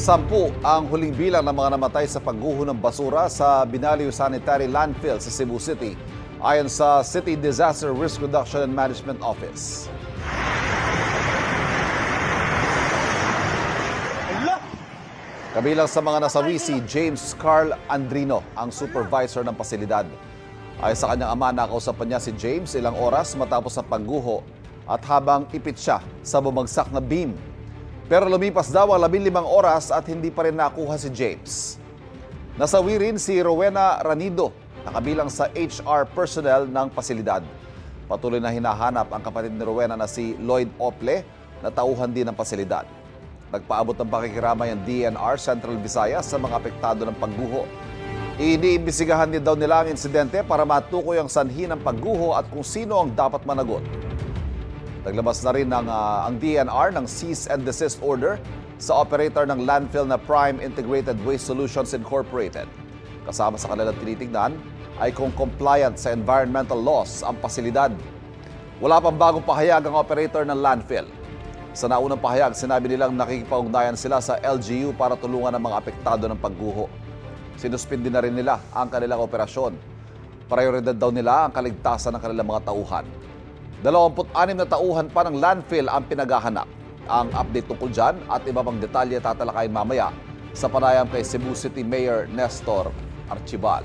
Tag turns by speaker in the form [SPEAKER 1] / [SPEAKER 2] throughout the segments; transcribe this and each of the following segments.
[SPEAKER 1] 10 ang huling bilang ng mga namatay sa pagguho ng basura sa Binaliw Sanitary Landfill sa Cebu City, ayon sa City Disaster Risk Reduction and Management Office. Kabilang sa mga nasawi si James Carl Andrino, ang supervisor ng pasilidad. Ayon sa kanyang ama, nakausapan niya si James ilang oras matapos ang pagguho at habang ipit siya sa bumagsak na beam. Pero lumipas daw ang 15 oras at hindi pa rin nakuha si James. Nasawi rin si Rowena Ranido, na kabilang sa HR personnel ng pasilidad. Patuloy na hinahanap ang kapatid ni Rowena na si Lloyd Ople, na tauhan din ng pasilidad. Nagpaabot ng pakikiramay ang DNR Central Visayas sa mga apektado ng pagguho. Iniimbisigahan din daw nila ang insidente para matukoy ang sanhi ng pagguho at kung sino ang dapat managot. Naglabas na rin ang DNR ng cease and desist order sa operator ng landfill na Prime Integrated Waste Solutions Incorporated. Kasama sa kanilang tinitignan ay kung compliant sa environmental laws ang pasilidad. Wala pang bagong pahayag ang operator ng landfill. Sa naunang pahayag, sinabi nilang nakikipag-ugnayan sila sa LGU para tulungan ang mga apektado ng pagguho. Sinuspindi na rin nila ang kanilang operasyon. Prioridad daw nila ang kaligtasan ng kanilang mga tauhan. 26 na tauhan pa ng landfill ang pinaghahanap. Ang update tungkol dyan at iba pang detalye tatalakayin mamaya sa panayam kay Cebu City Mayor Nestor Archibal.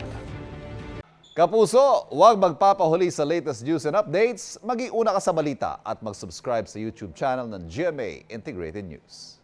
[SPEAKER 1] Kapuso, huwag magpapahuli sa latest news and updates. Mag-iuna ka sa balita at mag-subscribe sa YouTube channel ng GMA Integrated News.